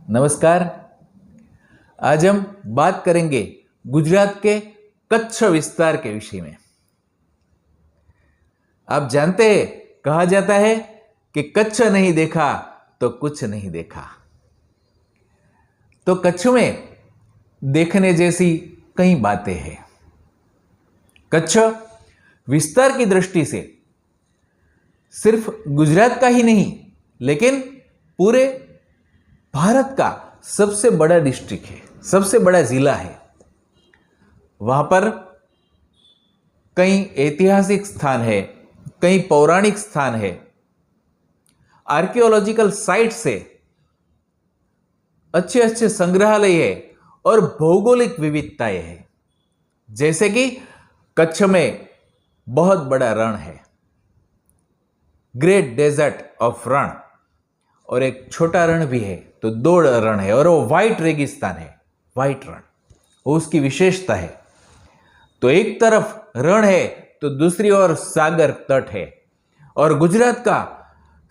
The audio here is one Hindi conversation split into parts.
नमस्कार। आज हम बात करेंगे गुजरात के कच्छ विस्तार के विषय में। आप जानते हैं, कहा जाता है कि कच्छ नहीं देखा तो कुछ नहीं देखा। तो कच्छ में देखने जैसी कई बातें हैं। कच्छ विस्तार की दृष्टि से सिर्फ गुजरात का ही नहीं, लेकिन पूरे भारत का सबसे बड़ा डिस्ट्रिक्ट है, सबसे बड़ा जिला है। वहां पर कई ऐतिहासिक स्थान है, कई पौराणिक स्थान है, आर्कियोलॉजिकल साइट्स है, अच्छे अच्छे संग्रहालय है और भौगोलिक विविधताएं है। जैसे कि कच्छ में बहुत बड़ा रण है, ग्रेट डेजर्ट ऑफ रण, और एक छोटा रण भी है, तो दो रण है, और वो व्हाइट रेगिस्तान है, व्हाइट रण, वो उसकी विशेषता है। तो एक तरफ रण है तो दूसरी ओर सागर तट है, और गुजरात का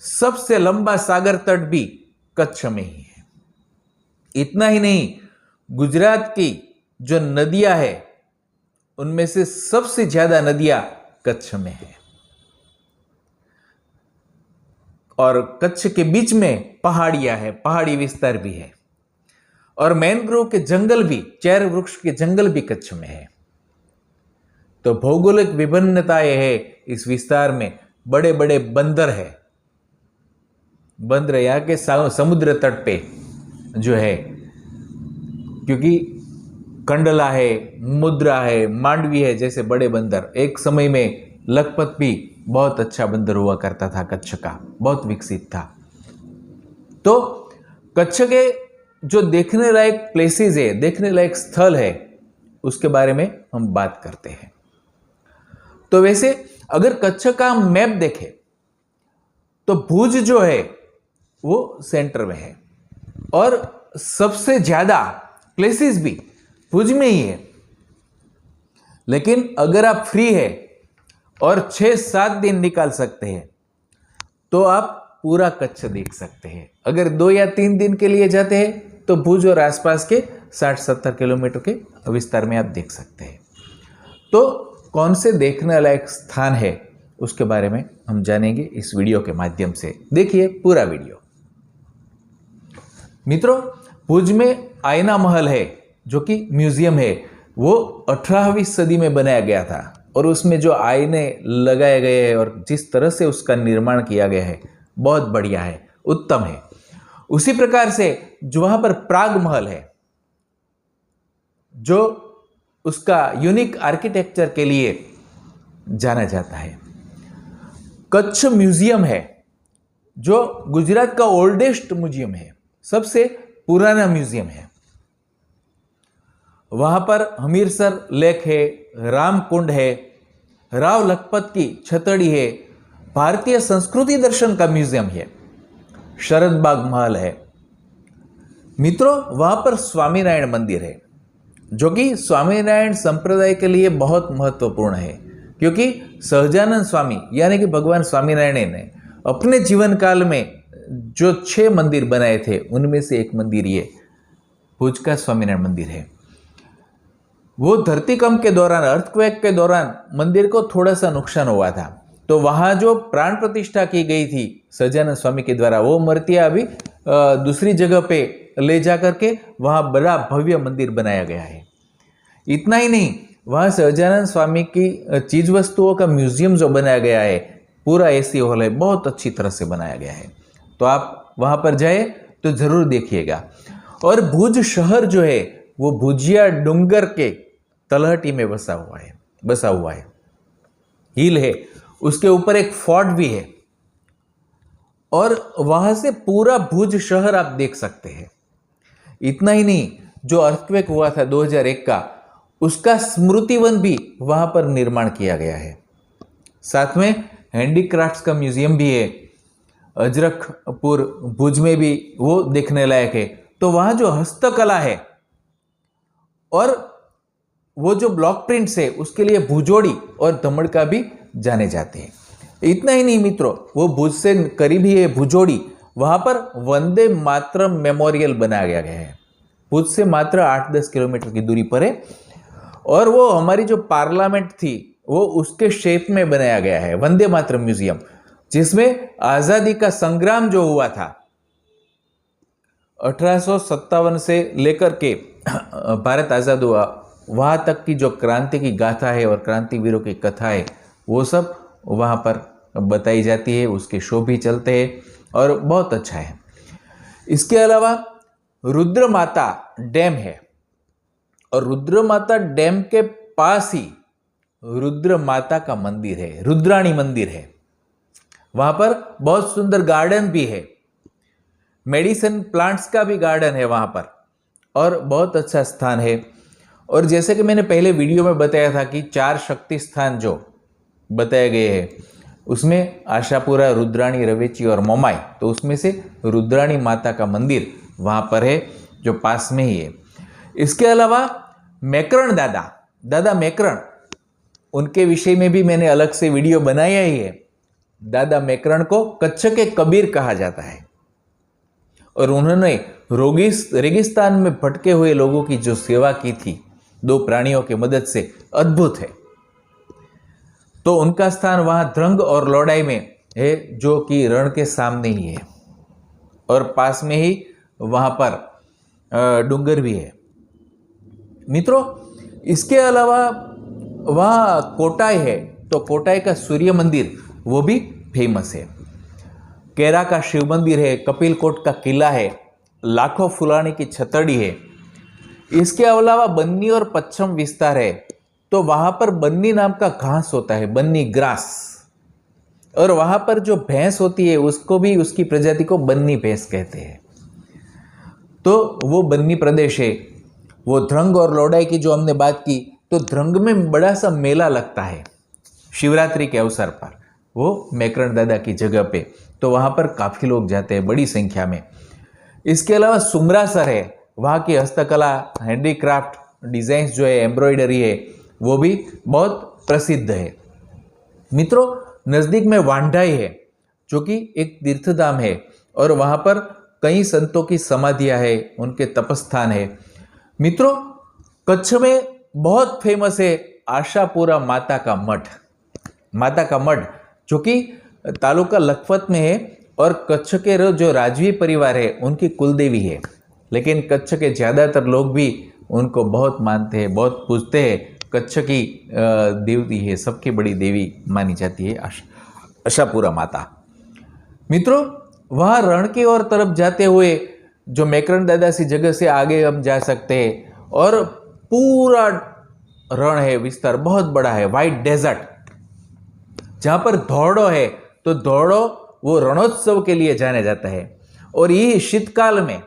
सबसे लंबा सागर तट भी कच्छ में ही है। इतना ही नहीं, गुजरात की जो नदियां हैं उनमें से सबसे ज्यादा नदियां कच्छ में है, और कच्छ के बीच में पहाड़ियां है, पहाड़ी विस्तार भी है, और मैनग्रोव के जंगल भी, चेर वृक्ष के जंगल भी कच्छ में है। तो भौगोलिक विभिन्नताएं है इस विस्तार में। बड़े बड़े बंदर है, बंदर यहाँ के समुद्र तट पे जो है, क्योंकि कंडला है, मुद्रा है, मांडवी है जैसे बड़े बंदर। एक समय में लखपत भी बहुत अच्छा बंदर हुआ करता था, कच्छ का बहुत विकसित था। तो कच्छ के जो देखने लायक प्लेसेस है, देखने लायक स्थल है, उसके बारे में हम बात करते हैं। तो वैसे अगर कच्छ का मैप देखें तो भुज जो है वो सेंटर में है, और सबसे ज्यादा प्लेसेस भी भुज में ही है। लेकिन अगर आप फ्री है और 6-7 दिन निकाल सकते हैं तो आप पूरा कच्छ देख सकते हैं। अगर 2 या 3 दिन के लिए जाते हैं तो भुज और आसपास के 60-70 किलोमीटर के विस्तार में आप देख सकते हैं। तो कौन से देखने लायक स्थान है उसके बारे में हम जानेंगे इस वीडियो के माध्यम से। देखिए पूरा वीडियो। मित्रों, भुज में आईना महल है जो कि म्यूजियम है। वो 18वीं सदी में बनाया गया था, और उसमें जो आईने लगाए गए हैं और जिस तरह से उसका निर्माण किया गया है बहुत बढ़िया है, उत्तम है। उसी प्रकार से जो वहां पर प्राग महल है, जो उसका यूनिक आर्किटेक्चर के लिए जाना जाता है। कच्छ म्यूजियम है जो गुजरात का ओल्डेस्ट म्यूजियम है, सबसे पुराना म्यूजियम है। वहां पर हमीरसर लेक है, रामकुंड है, राव लखपत की छतड़ी है, भारतीय संस्कृति दर्शन का म्यूजियम है, शरदबाग महल है। मित्रों, वहां पर स्वामीनारायण मंदिर है जो कि स्वामीनारायण संप्रदाय के लिए बहुत महत्वपूर्ण है, क्योंकि सहजानंद स्वामी यानी कि भगवान स्वामीनारायण ने अपने जीवन काल में जो 6 मंदिर बनाए थे उनमें से एक मंदिर ये भुज का स्वामीनारायण मंदिर है। वो धरतीकंप के दौरान, अर्थक्वेक के दौरान मंदिर को थोड़ा सा नुकसान हुआ था, तो वहां जो प्राण प्रतिष्ठा की गई थी सहजानंद स्वामी के द्वारा, वो मूर्तियां अभी दूसरी जगह पे ले जाकर के वहां बड़ा भव्य मंदिर बनाया गया है। इतना ही नहीं, वहां सहजानंद स्वामी की चीज वस्तुओं का म्यूजियम जो बनाया गया है, पूरा एसी हॉल है, बहुत अच्छी तरह से बनाया गया है। तो आप वहां पर जाए तो जरूर देखिएगा। और भुज शहर जो है वो भुजिया डूंगर के तलहटी में बसा हुआ है, हिल है, उसके ऊपर एक फोर्ट भी है, और वहां से पूरा भुज शहर आप देख सकते हैं। इतना ही नहीं, जो अर्थक्वेक हुआ था 2001 का, उसका स्मृतिवन भी वहां पर निर्माण किया गया है। साथ में हैंडीक्राफ्ट्स का म्यूजियम भी है, अजरकपुर भुज में भी वो देखने लायक है। तो वहां जो हस्तकला है और वो जो ब्लॉक प्रिंट्स है, उसके लिए भुजोड़ी और धमड़का भी जाने जाते हैं। इतना ही नहीं मित्रों, वो भुज से करीब ही है भुजोड़ी, वहां पर वंदे मातरम मेमोरियल बनाया गया है। भुज से मात्र 8-10 किलोमीटर की दूरी पर है और वो हमारी जो पार्लियामेंट थी वो उसके शेप में बनाया गया है, वंदे मातरम म्यूजियम, जिसमें आजादी का संग्राम जो हुआ था 1857 से लेकर के भारत आजाद हुआ वहां तक की जो क्रांति की गाथा है और क्रांतिवीरों की कथा है वो सब वहां पर बताई जाती है। उसके शो भी चलते हैं और बहुत अच्छा है। इसके अलावा रुद्र माता डैम है और रुद्र माता डैम के पास ही रुद्र माता का मंदिर है, रुद्राणी मंदिर है। वहां पर बहुत सुंदर गार्डन भी है, मेडिसिन प्लांट्स का भी गार्डन है वहां पर और बहुत अच्छा स्थान है। और जैसे कि मैंने पहले वीडियो में बताया था कि 4 शक्ति स्थान जो बताए गए हैं उसमें आशापुरा, रुद्राणी, रवेची और मोमाई, तो उसमें से रुद्राणी माता का मंदिर वहां पर है जो पास में ही है। इसके अलावा मेकरण दादा मेकरण, उनके विषय में भी मैंने अलग से वीडियो बनाया ही है। दादा मेकरण को कच्छ के कबीर कहा जाता है और उन्होंने रेगिस्तान में भटके हुए लोगों की जो सेवा की थी 2 प्राणियों की मदद से, अद्भुत है। तो उनका स्थान वहां ध्रंग और लोडाई में है जो कि रण के सामने ही है और पास में ही वहां पर डूंगर भी है। मित्रों, इसके अलावा वहां कोटाई है, तो कोटाई का सूर्य मंदिर वो भी फेमस है। केरा का शिव मंदिर है, कपिलकोट का किला है, लाखों फुलानी की छतड़ी है। इसके अलावा बन्नी और पश्चिम विस्तार है, तो वहां पर बन्नी नाम का घास होता है, बन्नी ग्रास, और वहां पर जो भैंस होती है उसको भी, उसकी प्रजाति को बन्नी भैंस कहते हैं। तो वो बन्नी प्रदेश है। वो ध्रंग और लोडाई की जो हमने बात की, तो ध्रंग में बड़ा सा मेला लगता है शिवरात्रि के अवसर पर, वो मेकरण दादा की जगह पे, तो वहां पर काफी लोग जाते हैं बड़ी संख्या में। इसके अलावा सुमरासर है, वहाँ की हस्तकला, हैंडीक्राफ्ट, डिजाइन्स जो है, एम्ब्रॉयडरी है, वो भी बहुत प्रसिद्ध है। मित्रों, नज़दीक में वांढाई है जो कि एक तीर्थधाम है और वहाँ पर कई संतों की समाधियाँ है, उनके तपस्थान है। मित्रों, कच्छ में बहुत फेमस है आशापुरा माता का मठ जो कि तालुका लखपत में है और कच्छ के जो राजवी परिवार है उनकी कुलदेवी है। लेकिन कच्छ के ज़्यादातर लोग भी उनको बहुत मानते हैं, बहुत पूजते हैं। कच्छ की देवती है, सबकी बड़ी देवी मानी जाती है आशापुरा माता। मित्रों, वहाँ रण की ओर तरफ जाते हुए जो मेकरण दादा सी जगह से आगे हम जा सकते हैं और पूरा रण है, विस्तार बहुत बड़ा है, वाइट डेजर्ट, जहाँ पर धौड़ो है, तो धौड़ो वो रणोत्सव के लिए जाना जाता है और ये शीतकाल में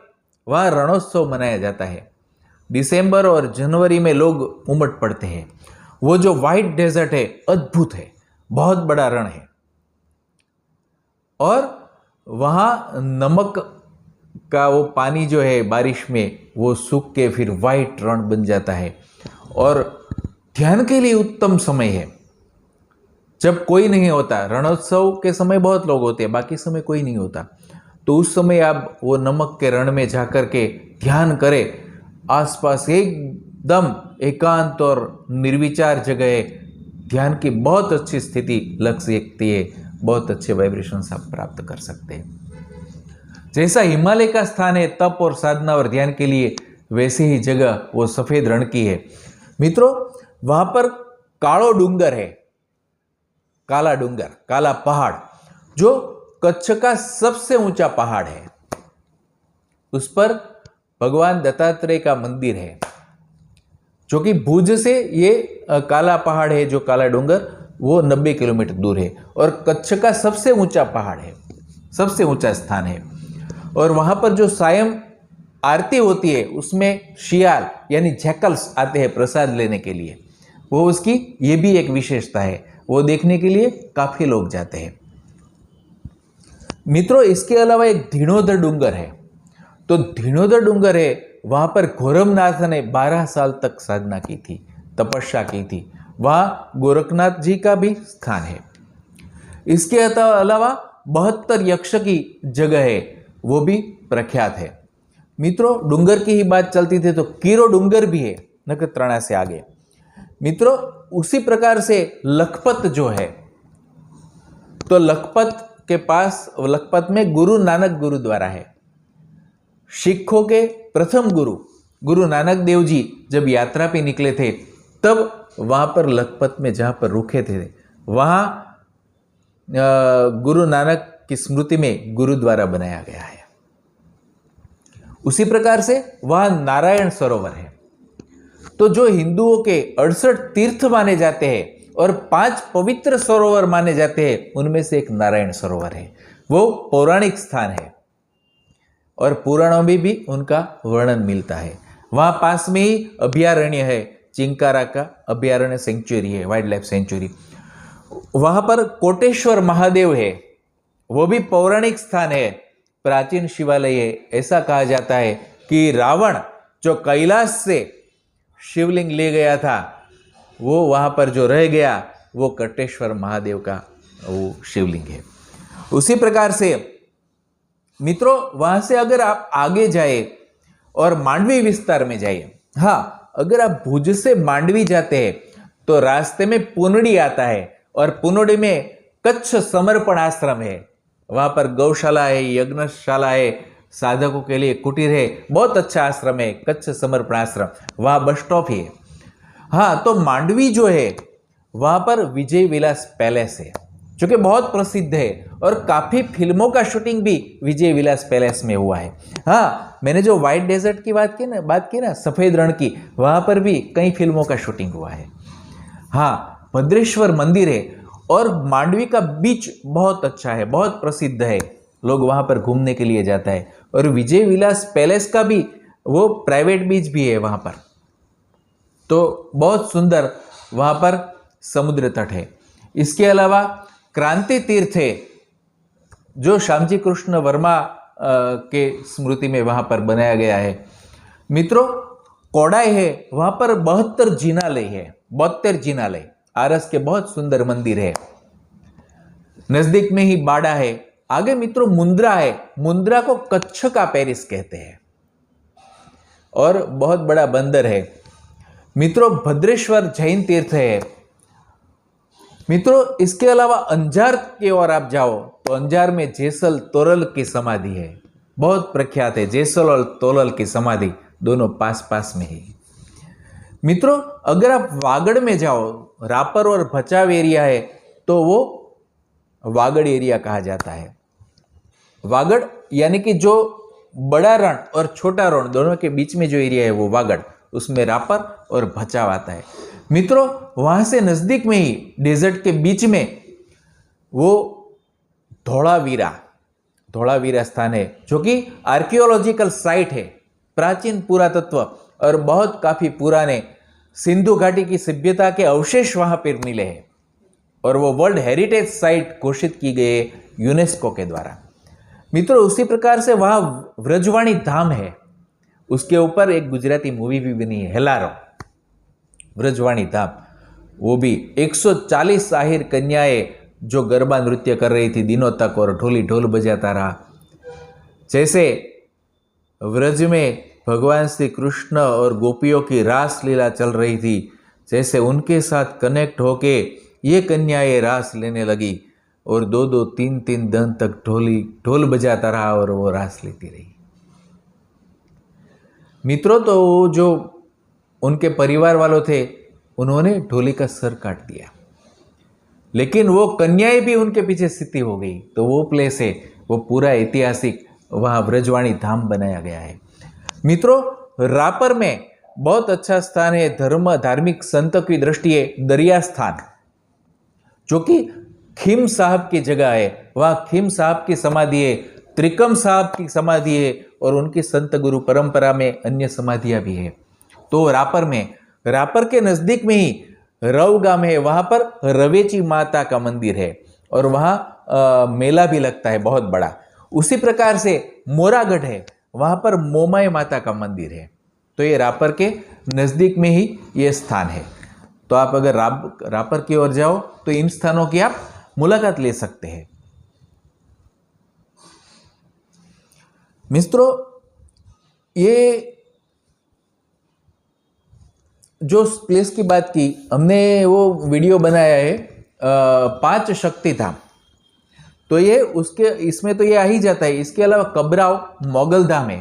वहाँ रणोत्सव मनाया जाता है। दिसंबर और जनवरी में लोग उमड़ पड़ते हैं। वो जो वाइट डेजर्ट है अद्भुत है, बहुत बड़ा रण है और वहाँ नमक का वो पानी जो है बारिश में वो सूख के फिर वाइट रण बन जाता है और ध्यान के लिए उत्तम समय है जब कोई नहीं होता। रणोत्सव के समय बहुत लोग होते हैं, बाकी समय कोई नहीं होता, तो उस समय आप वो नमक के रण में जाकर के ध्यान करें। आसपास एकदम एकांत और निर्विचार जगह है, ध्यान की बहुत अच्छी स्थिति लग सकती है, बहुत अच्छे वाइब्रेशंस आप प्राप्त कर सकते हैं। जैसा हिमालय का स्थान है तप और साधना और ध्यान के लिए, वैसे ही जगह वो सफ़ेद रण की है। मित्रों, वहाँ पर कालो डूंगर है, काला डूंगर, काला पहाड़, जो कच्छ का सबसे ऊंचा पहाड़ है। उस पर भगवान दत्तात्रेय का मंदिर है, जो कि भुज से ये काला पहाड़ है, जो काला डूंगर, वो 90 किलोमीटर दूर है और कच्छ का सबसे ऊंचा पहाड़ है, सबसे ऊंचा स्थान है। और वहाँ पर जो सायं आरती होती है उसमें शियाल यानी जैकल्स आते हैं प्रसाद लेने के लिए, वो उसकी ये भी एक विशेषता है, वो देखने के लिए काफ़ी लोग जाते हैं। मित्रों, इसके अलावा एक धीणोधर डूंगर है, तो धीणोधर डूंगर है, वहाँ पर घोरमनाथ ने 12 साल तक साधना की थी, तपस्या की थी। वहाँ गोरखनाथ जी का भी स्थान है। इसके अलावा 72 यक्ष की जगह है, वो भी प्रख्यात है। मित्रों, डूंगर की ही बात चलती थी तो कीरो डूंगर भी है नखत्राणा से आगे। मित्रों, उसी प्रकार से लखपत जो है, तो लखपत के पास, लखपत में गुरु नानक गुरुद्वारा है। सिखों के प्रथम गुरु नानक देव जी जब यात्रा पे निकले थे, तब वहां पर लखपत में जहां पर रुके थे, वहां गुरु नानक की स्मृति में गुरुद्वारा बनाया गया है। उसी प्रकार से वहां नारायण सरोवर है। तो जो हिंदुओं के 68 तीर्थ माने जाते हैं और 5 पवित्र सरोवर माने जाते हैं, उनमें से एक नारायण सरोवर है। वो पौराणिक स्थान है और पुराणों में भी उनका वर्णन मिलता है। वहां पास में ही अभयारण्य है, चिंकारा का अभयारण्य सेंचुरी है, वाइल्ड लाइफ सेंचुरी। वहां पर कोटेश्वर महादेव है, वो भी पौराणिक स्थान है, प्राचीन शिवालय है। ऐसा कहा जाता है कि रावण जो कैलाश से शिवलिंग ले गया था, वो वहां पर जो रह गया, वो कोटेश्वर महादेव का वो शिवलिंग है। उसी प्रकार से मित्रों, वहां से अगर आप आगे जाए और मांडवी विस्तार में जाइए, हाँ, अगर आप भुज से मांडवी जाते हैं तो रास्ते में पुनडी आता है और पुनडी में कच्छ समर्पण आश्रम है। वहां पर गौशाला है, यज्ञशाला है, साधकों के लिए कुटीर है, बहुत अच्छा आश्रम है कच्छ समर्पण आश्रम। वहां बस स्टॉप है। हाँ, तो मांडवी जो है वहां पर विजय विलास पैलेस है, जो कि बहुत प्रसिद्ध है और काफी फिल्मों का शूटिंग भी विजय विलास पैलेस में हुआ है। हाँ, मैंने जो व्हाइट डेजर्ट की बात की ना, सफेद रण की, वहां पर भी कई फिल्मों का शूटिंग हुआ है। हाँ, भद्रेश्वर मंदिर है और मांडवी का बीच बहुत अच्छा है, बहुत प्रसिद्ध है, लोग वहां पर घूमने के लिए जाता है। और विजय विलास पैलेस का भी वो प्राइवेट बीच भी है वहां पर, तो बहुत सुंदर वहां पर समुद्र तट है। इसके अलावा क्रांति तीर्थ है, जो श्यामजी कृष्ण वर्मा के स्मृति में वहां पर बनाया गया है। मित्रों, कोडाई है, वहां पर 72 जिनालय है, 72 जिनालय, आरस के बहुत सुंदर मंदिर है। नजदीक में ही बाड़ा है। आगे मित्रों मुंद्रा है, मुंद्रा को कच्छ का पेरिस कहते हैं और बहुत बड़ा बंदर है। मित्रों, भद्रेश्वर जैन तीर्थ है। मित्रों, इसके अलावा अंजार की ओर आप जाओ तो अंजार में जेसल तोरल की समाधि है, बहुत प्रख्यात है। जेसल और तोरल की समाधि दोनों पास पास में ही। मित्रों, अगर आप वागड़ में जाओ, रापर और भचाव एरिया है, तो वो वागड़ एरिया कहा जाता है। वागड़ यानी कि जो बड़ा रण और छोटा रण दोनों के बीच में जो एरिया है वो वागड़, उसमें रापर और भचाव आता है। मित्रों, वहां से नजदीक में ही डेजर्ट के बीच में वो धोलावीरा स्थान है, जो कि आर्कियोलॉजिकल साइट है, प्राचीन पुरातत्व और बहुत काफी पुराने सिंधु घाटी की सभ्यता के अवशेष वहां पर मिले हैं और वो वर्ल्ड हेरिटेज साइट घोषित की गई है यूनेस्को के द्वारा। मित्रों, उसी प्रकार से वहां व्रजवाणी धाम है, उसके ऊपर एक गुजराती मूवी भी बनी है, हेलारो। व्रजवाणी धाम, वो भी 140 आहिर कन्याएं जो गरबा नृत्य कर रही थी दिनों तक और ढोल बजाता रहा। जैसे व्रज में भगवान श्री कृष्ण और गोपियों की रास लीला चल रही थी, जैसे उनके साथ कनेक्ट होके ये कन्याएं रास लेने लगी और 2-2, 3-3 दिन तक ढोल बजाता रहा और वो रास लेती रही। मित्रों, तो जो उनके परिवार वालों थे, उन्होंने ढोली का सर काट दिया, लेकिन वो कन्याएं भी उनके पीछे सिद्धि हो गई। तो वो प्लेस है, वो पूरा ऐतिहासिक, वहां व्रजवाणी धाम बनाया गया है। मित्रों, रापर में बहुत अच्छा स्थान है, धार्मिक संत की दृष्टि दरिया स्थान, जो कि खीम साहब की जगह है। वहां खीम साहब की समाधि है, त्रिकम साहब की समाधि है और उनकी संत गुरु परंपरा में अन्य समाधियां भी है। तो रापर के नजदीक में ही रव गांव है, वहां पर रवेची माता का मंदिर है और वहां मेला भी लगता है बहुत बड़ा। उसी प्रकार से मोरागढ़ है, वहां पर मोमाई माता का मंदिर है। तो ये रापर के नजदीक में ही ये स्थान है। तो आप अगर रापर की ओर जाओ तो इन स्थानों की आप मुलाकात ले सकते हैं। मित्रों, ये जो प्लेस की बात की हमने, वो वीडियो बनाया है 5 शक्ति धाम। तो ये उसके इसमें तो ये आ ही जाता है। इसके अलावा कबराव मोगल धाम है,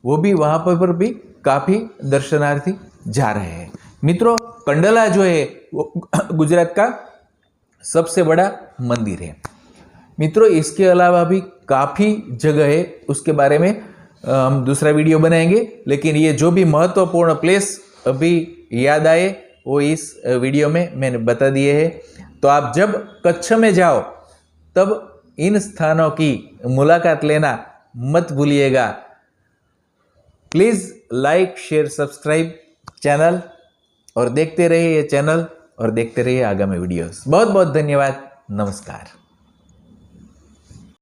वो भी वहाँ पर भी काफ़ी दर्शनार्थी जा रहे हैं। मित्रों, कंडला जो है वो गुजरात का सबसे बड़ा मंदिर है। मित्रों, इसके अलावा भी काफ़ी जगह है, उसके बारे में हम दूसरा वीडियो बनाएंगे। लेकिन ये जो भी महत्वपूर्ण प्लेस अभी याद आए वो इस वीडियो में मैंने बता दिए हैं। तो आप जब कच्छ में जाओ तब इन स्थानों की मुलाकात लेना मत भूलिएगा। Please like, share, subscribe channel और देखते रहिए ये चैनल और देखते रहिए आगामी वीडियोस। बहुत बहुत धन्यवाद। नमस्कार।